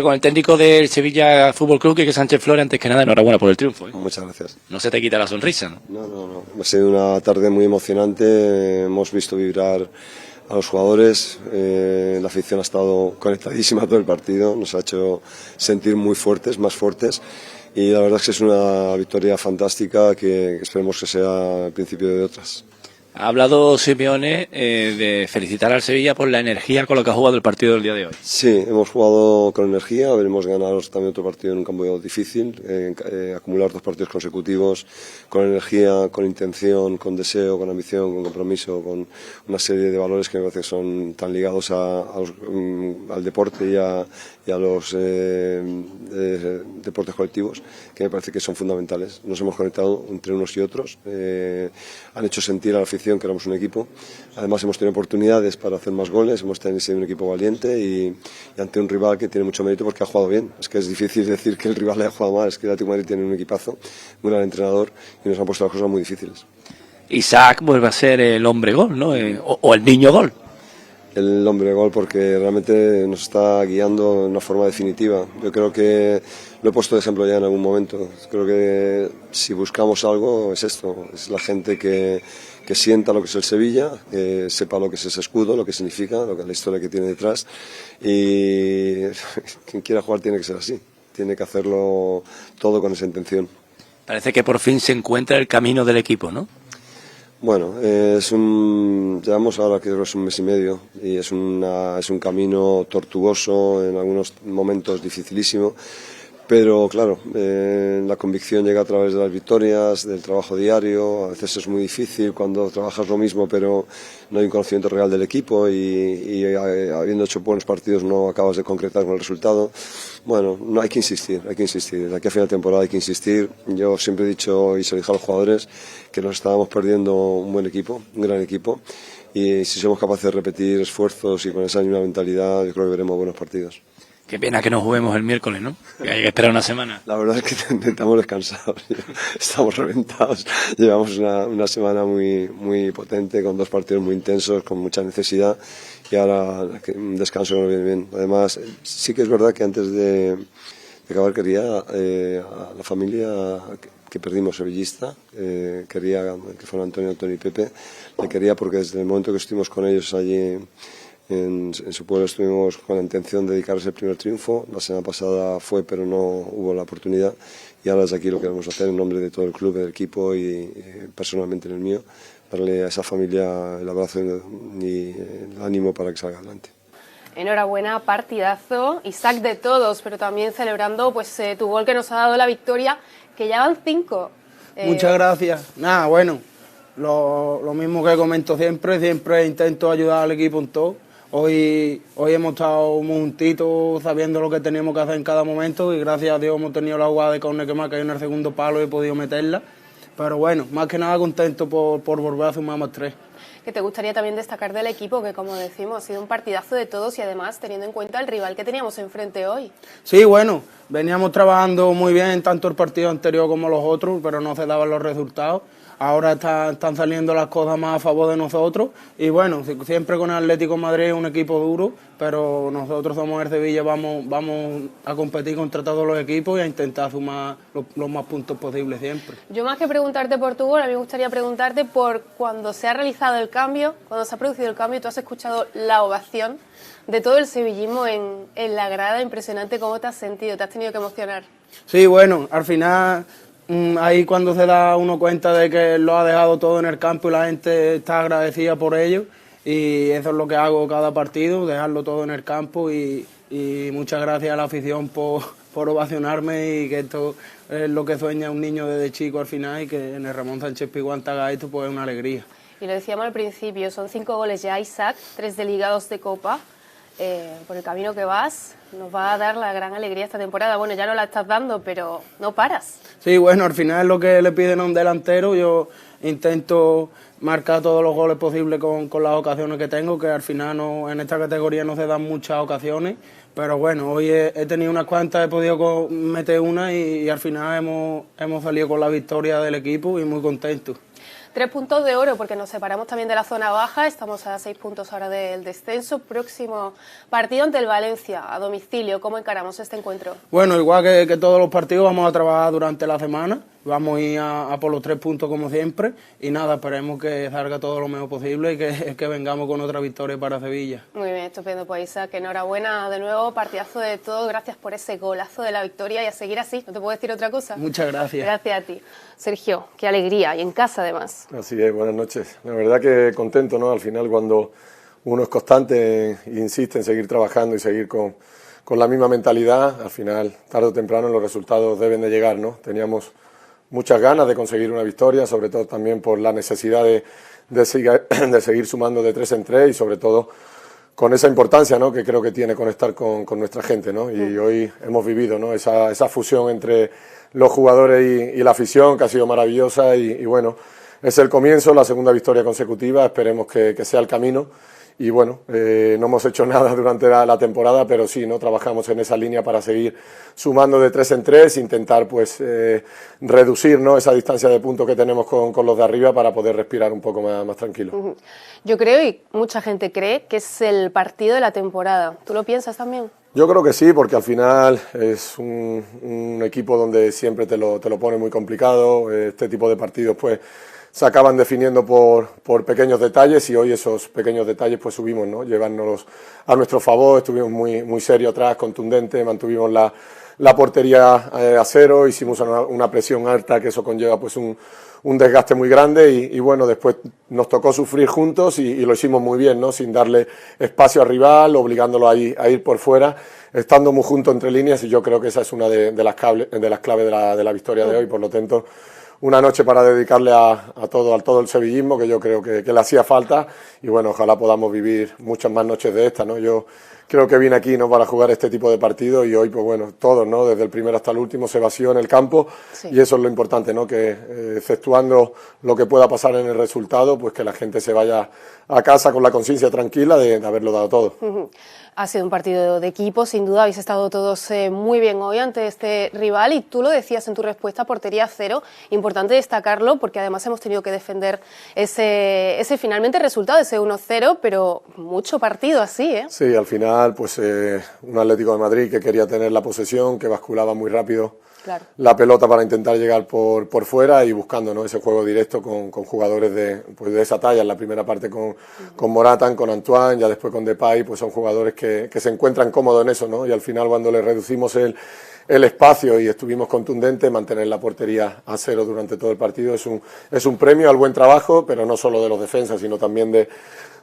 Con el técnico del Sevilla Fútbol Club, Quique Sánchez Flores, antes que nada, enhorabuena por el triunfo, ¿eh? Muchas gracias. No se te quita la sonrisa, ¿no? No. Ha sido una tarde muy emocionante. Hemos visto vibrar a los jugadores. La afición ha estado conectadísima todo el partido. Nos ha hecho sentir muy fuertes, más fuertes. Y la verdad es que es una victoria fantástica que esperemos que sea el principio de otras. Ha hablado Simeone de felicitar al Sevilla por la energía con la que ha jugado el partido del día de hoy. Sí, hemos jugado con energía, habremos ganado también otro partido en un campo difícil, acumular 2 partidos consecutivos con energía, con intención, con deseo, con ambición, con compromiso, con una serie de valores que me parece que son tan ligados al deporte y a los deportes colectivos, que me parece que son fundamentales. Nos hemos conectado entre unos y otros, han hecho sentir a la afición que éramos un equipo. Además hemos tenido oportunidades para hacer más goles, hemos sido un equipo valiente y ante un rival que tiene mucho mérito porque ha jugado bien. Es que es difícil decir que el rival haya jugado mal, es que el Atlético de Madrid tiene un equipazo, un gran entrenador y nos han puesto las cosas muy difíciles. Isaac vuelve a ser el hombre gol, ¿no? O el niño gol. El hombre gol porque realmente nos está guiando de una forma definitiva. Yo creo que lo he puesto de ejemplo ya en algún momento. Creo que si buscamos algo es esto, es la gente que sienta lo que es el Sevilla, que sepa lo que es ese escudo, lo que significa, lo que es la historia que tiene detrás y quien quiera jugar tiene que ser así, tiene que hacerlo todo con esa intención. Parece que por fin se encuentra el camino del equipo, ¿no? Bueno, llevamos ahora creo que es un mes y medio y es un camino tortuoso, en algunos momentos dificilísimo, pero claro, la convicción llega a través de las victorias, del trabajo diario. A veces es muy difícil cuando trabajas lo mismo pero no hay un conocimiento real del equipo y habiendo hecho buenos partidos no acabas de concretar con el resultado. Bueno, no hay que insistir, De aquí a final de temporada hay que insistir. Yo siempre he dicho y se lo dije a los jugadores que nos estábamos perdiendo un buen equipo, un gran equipo, y si somos capaces de repetir esfuerzos y con esa misma mentalidad yo creo que veremos buenos partidos. Qué pena que no juguemos el miércoles, ¿no? Que hay que esperar una semana. La verdad es que estamos descansados, estamos reventados. Llevamos una semana muy potente, con 2 partidos muy intensos, con mucha necesidad y ahora un descanso que nos viene bien. Además, sí que es verdad que antes de acabar quería a la familia que perdimos sevillista, quería que fueran Antonio y Pepe, le quería porque desde el momento que estuvimos con ellos allí en su pueblo estuvimos con la intención de dedicarles el primer triunfo. La semana pasada fue, pero no hubo la oportunidad y ahora desde aquí lo queremos hacer en nombre de todo el club, del equipo y personalmente en el mío, darle a esa familia el abrazo y el ánimo para que salga adelante. Enhorabuena, partidazo, Isaac, de todos, pero también celebrando pues tu gol que nos ha dado la victoria, que ya van 5. Muchas gracias. Nada, bueno, lo mismo que comento siempre intento ayudar al equipo en todo. Hoy hemos estado muy juntitos, sabiendo lo que teníamos que hacer en cada momento y gracias a Dios hemos tenido la jugada de córner que me ha caído en el segundo palo y he podido meterla. Pero bueno, más que nada contento por volver a sumar más 3. Que te gustaría también destacar del equipo, que como decimos, ha sido un partidazo de todos y además teniendo en cuenta el rival que teníamos enfrente hoy. Sí, bueno, veníamos trabajando muy bien tanto el partido anterior como los otros, pero no se daban los resultados. Ahora están saliendo las cosas más a favor de nosotros y bueno, siempre con el Atlético de Madrid es un equipo duro, pero nosotros somos el Sevilla, vamos a competir contra todos los equipos y a intentar sumar los más puntos posibles siempre. Yo más que preguntarte por tu gol, a mí me gustaría preguntarte por cuando se ha realizado el cambio, cuando se ha producido el cambio, tú has escuchado la ovación de todo el sevillismo en la grada, impresionante. ¿Cómo te has sentido? ¿Te has tenido que emocionar? Sí, bueno, al final ahí cuando se da uno cuenta de que lo ha dejado todo en el campo y la gente está agradecida por ello y eso es lo que hago cada partido, dejarlo todo en el campo y muchas gracias a la afición por ovacionarme y que esto es lo que sueña un niño desde chico al final y que en el Ramón Sánchez Pizjuán te haga esto pues es una alegría. Y lo decíamos al principio, son 5 goles ya, Isaac, 3 de ligados de Copa. Por el camino que vas, nos va a dar la gran alegría esta temporada. Bueno, ya no la estás dando, pero no paras. Sí, bueno, al final es lo que le piden a un delantero. Yo intento marcar todos los goles posibles con las ocasiones que tengo, que al final no, en esta categoría no se dan muchas ocasiones. Pero bueno, hoy he tenido unas cuantas, he podido meter una y al final hemos salido con la victoria del equipo y muy contentos. 3 puntos de oro, porque nos separamos también de la zona baja, estamos a 6 puntos ahora del descenso. Próximo partido ante el Valencia, a domicilio. ¿Cómo encaramos este encuentro? Bueno, igual que todos los partidos, vamos a trabajar durante la semana, vamos a ir a por los 3 puntos como siempre, y nada, esperemos que salga todo lo mejor posible y que vengamos con otra victoria para Sevilla. Muy bien, estupendo, pues Isaac, enhorabuena de nuevo, partidazo de todo, gracias por ese golazo de la victoria y a seguir así, no te puedo decir otra cosa. Muchas gracias. Gracias a ti. Sergio, qué alegría, y en casa además. Así es, buenas noches. La verdad que contento, ¿no? Al final cuando uno es constante e insiste en seguir trabajando y seguir con la misma mentalidad, al final, tarde o temprano, los resultados deben de llegar, ¿no? Teníamos muchas ganas de conseguir una victoria, sobre todo también por la necesidad de seguir sumando de 3 en 3 y sobre todo con esa importancia, ¿no?, que creo que tiene conectar con nuestra gente, ¿no? Y hoy hemos vivido, ¿no?, esa fusión entre los jugadores y la afición, que ha sido maravillosa y bueno, es el comienzo, la segunda victoria consecutiva, esperemos que sea el camino. Y bueno, no hemos hecho nada durante la temporada, pero sí, ¿no?, trabajamos en esa línea para seguir sumando de 3 en 3, intentar pues reducir, ¿no?, esa distancia de puntos que tenemos con los de arriba para poder respirar un poco más tranquilo. Yo creo, y mucha gente cree, que es el partido de la temporada. ¿Tú lo piensas también? Yo creo que sí, porque al final es un equipo donde siempre te lo pone muy complicado. Este tipo de partidos pues se acaban definiendo por pequeños detalles y hoy esos pequeños detalles pues subimos, ¿no?, llevándolos a nuestro favor. Estuvimos muy serios atrás, contundentes, mantuvimos la portería a cero, hicimos una presión alta, que eso conlleva pues un desgaste muy grande y bueno, después nos tocó sufrir juntos y lo hicimos muy bien, ¿no?, sin darle espacio al rival, obligándolo a ir por fuera, estando muy juntos entre líneas, y yo creo que esa es una de las claves de la victoria de hoy. Por lo tanto, una noche para dedicarle a todo el sevillismo, que yo creo que le hacía falta, y bueno, ojalá podamos vivir muchas más noches de esta, ¿no? Yo creo que vine aquí, ¿no?, para jugar este tipo de partidos y hoy, pues bueno, todos, ¿no?, desde el primero hasta el último se vació en el campo, sí. Y eso es lo importante, ¿no?, que exceptuando lo que pueda pasar en el resultado, pues que la gente se vaya a casa con la conciencia tranquila de haberlo dado todo. Ha sido un partido de equipo, sin duda, habéis estado todos muy bien hoy ante este rival y tú lo decías en tu respuesta, portería cero, importante destacarlo porque además hemos tenido que defender ese finalmente resultado, ese 1-0, pero mucho partido así, ¿eh? Sí, al final pues un Atlético de Madrid que quería tener la posesión, que basculaba muy rápido. Claro. La pelota para intentar llegar por fuera y buscando, ¿no?, ese juego directo con jugadores de esa talla. En la primera parte con Morata, con Antoine, ya después con Depay, pues son jugadores que se encuentran cómodos en eso, ¿no? Y al final, cuando le reducimos el espacio y estuvimos contundentes, mantener la portería a cero durante todo el partido es un premio al buen trabajo, pero no solo de los defensas, sino también de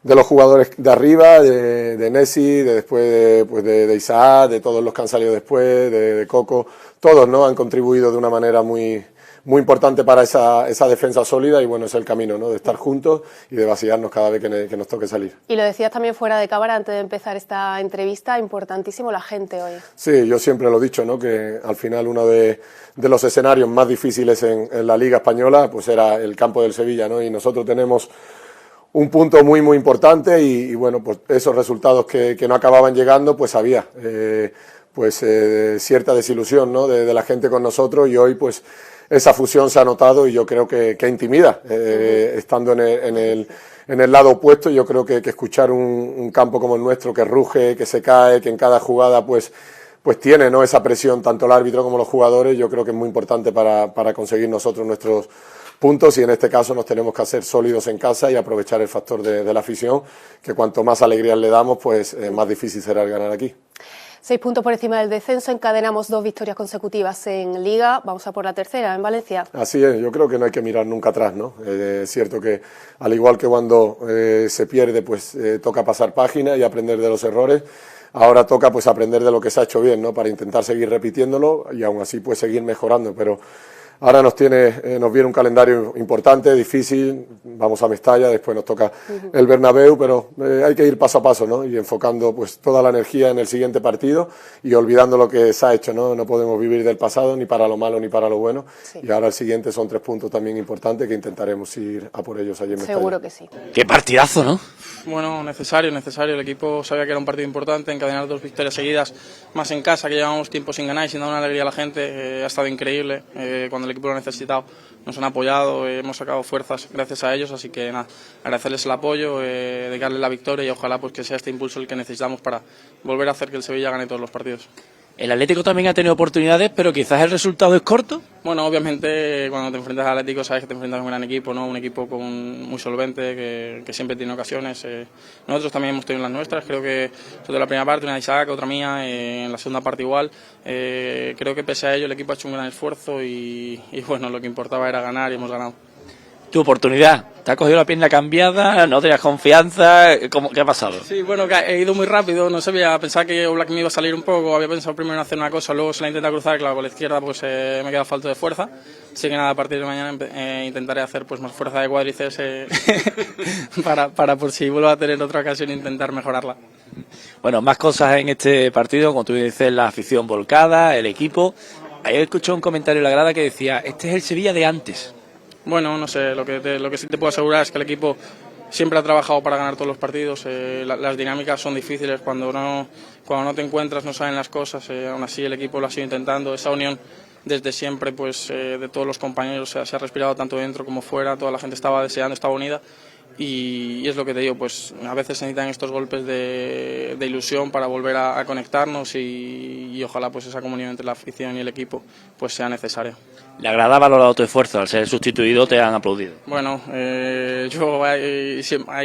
los jugadores de arriba, de Nessi, después de Isaac, de todos los que han salido después, de Coco. Todos, ¿no?, han contribuido de una manera muy importante para esa defensa sólida y bueno, es el camino, ¿no?, de estar juntos y de vaciarnos cada vez que nos toque salir. Y lo decías también fuera de cámara antes de empezar esta entrevista, importantísimo la gente hoy. Sí, yo siempre lo he dicho, ¿no?, que al final uno de los escenarios más difíciles en la Liga Española pues era el campo del Sevilla, ¿no?, y nosotros tenemos un punto muy importante y bueno, pues esos resultados que no acababan llegando, pues había cierta desilusión, ¿no?, de la gente con nosotros, y hoy pues esa fusión se ha notado y yo creo que intimida, estando en el lado opuesto. Yo creo que escuchar un campo como el nuestro, que ruge, que se cae, que en cada jugada pues tiene, ¿no?, esa presión, tanto el árbitro como los jugadores, yo creo que es muy importante para conseguir nosotros nuestros puntos, y en este caso nos tenemos que hacer sólidos en casa y aprovechar el factor de la afición, que cuanto más alegrías le damos, pues más difícil será el ganar aquí. 6 puntos por encima del descenso, encadenamos 2 victorias consecutivas en Liga, vamos a por la tercera en Valencia. Así es, yo creo que no hay que mirar nunca atrás, ¿no? Es cierto que al igual que cuando se pierde, pues toca pasar página y aprender de los errores. Ahora toca pues aprender de lo que se ha hecho bien, ¿no?, para intentar seguir repitiéndolo y aún así pues seguir mejorando, pero ahora nos viene un calendario importante, difícil, vamos a Mestalla, después nos toca el Bernabéu, pero hay que ir paso a paso, ¿no?, y enfocando pues toda la energía en el siguiente partido y olvidando lo que se ha hecho, ¿no? No podemos vivir del pasado, ni para lo malo ni para lo bueno, sí. Y ahora el siguiente son 3 puntos también importantes que intentaremos ir a por ellos allí en Mestalla. Seguro que sí. ¡Qué partidazo!, ¿no? Bueno, necesario. El equipo sabía que era un partido importante, encadenar 2 victorias seguidas, más en casa, que llevábamos tiempo sin ganar y sin dar una alegría a la gente. Ha estado increíble. Cuando cuando el equipo lo ha necesitado nos han apoyado, hemos sacado fuerzas gracias a ellos, así que nada, agradecerles el apoyo, dedicarles la victoria y ojalá pues que sea este impulso el que necesitamos para volver a hacer que el Sevilla gane todos los partidos. El Atlético también ha tenido oportunidades, pero quizás el resultado es corto. Bueno, obviamente cuando te enfrentas al Atlético sabes que te enfrentas a un gran equipo, ¿no? Un equipo muy solvente, que siempre tiene ocasiones. Nosotros también hemos tenido las nuestras, creo que sobre la primera parte una de Isaac, otra mía, en la segunda parte igual. Creo que pese a ello el equipo ha hecho un gran esfuerzo y bueno, lo que importaba era ganar y hemos ganado. Tu oportunidad, te ha cogido la pierna cambiada, no tenías confianza, ¿qué ha pasado? Sí, bueno, que he ido muy rápido, no sabía, pensaba que Oblak me iba a salir un poco, había pensado primero en hacer una cosa, luego se la intenta cruzar, claro, con la izquierda pues me queda falta de fuerza, así que nada, a partir de mañana intentaré hacer pues más fuerza de cuádriceps para por si vuelvo a tener otra ocasión intentar mejorarla. Bueno, más cosas en este partido, como tú dices, la afición volcada, el equipo. Ayer escuché un comentario en la grada que decía, este es el Sevilla de antes. Bueno, no sé, lo que sí te puedo asegurar es que el equipo siempre ha trabajado para ganar todos los partidos. Las dinámicas son difíciles cuando no te encuentras, no saben las cosas. Aún así el equipo lo ha sido intentando. Esa unión desde siempre, pues de todos los compañeros se ha respirado tanto dentro como fuera. Toda la gente estaba deseando, estaba unida. Y es lo que te digo, pues a veces se necesitan estos golpes de ilusión para volver a conectarnos y ojalá pues esa comunión entre la afición y el equipo pues sea necesaria. La grada ha valorado tu esfuerzo, al ser sustituido te han aplaudido. Bueno, hay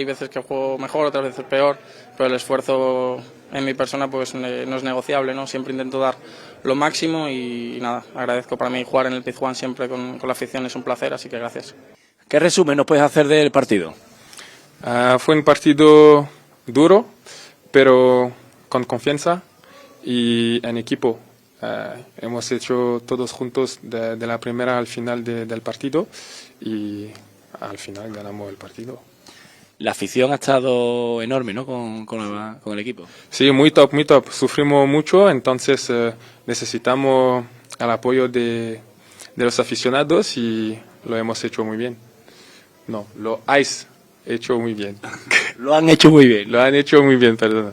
veces que juego mejor, otras veces peor, pero el esfuerzo en mi persona pues no es negociable, ¿no? Siempre intento dar lo máximo y nada, agradezco. Para mí jugar en el Pizjuán siempre con la afición es un placer, así que gracias. ¿Qué resumen nos puedes hacer del partido? Fue un partido duro, pero con confianza y en equipo. Hemos hecho todos juntos de la primera al final del partido y al final ganamos el partido. La afición ha estado enorme, ¿no? Con el equipo. Sí, muy top, muy top. Sufrimos mucho, entonces necesitamos el apoyo de los aficionados y lo hemos hecho muy bien. No, lo habéis hecho muy bien. Lo han hecho muy bien. Lo han hecho muy bien, perdón.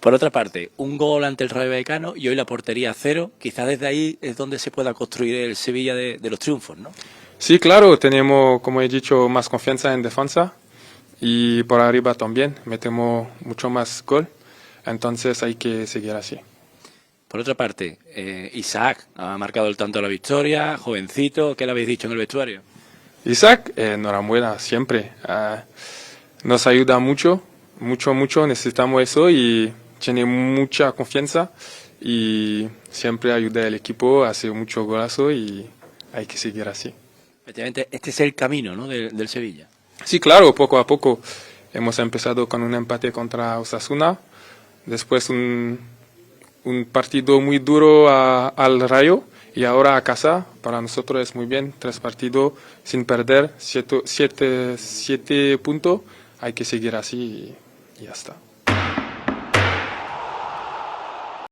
Por otra parte, un gol ante el Rayo Vallecano y hoy la portería a 0. Quizás desde ahí es donde se pueda construir el Sevilla de los triunfos, ¿no? Sí, claro, tenemos, como he dicho, más confianza en defensa y por arriba también metemos mucho más gol, entonces hay que seguir así. Por otra parte, Isaac ha marcado el tanto de la victoria, jovencito, ¿qué le habéis dicho en el vestuario? Isaac, enhorabuena, siempre. Nos ayuda mucho, necesitamos eso y tiene mucha confianza y siempre ayuda al equipo, hace mucho golazo y hay que seguir así. Efectivamente, este es el camino, ¿no? del Sevilla. Sí, claro, poco a poco. Hemos empezado con un empate contra Osasuna, después un partido muy duro al Rayo y ahora a casa. Para nosotros es muy bien, 3 partidos sin perder, 7 puntos, hay que seguir así y ya está.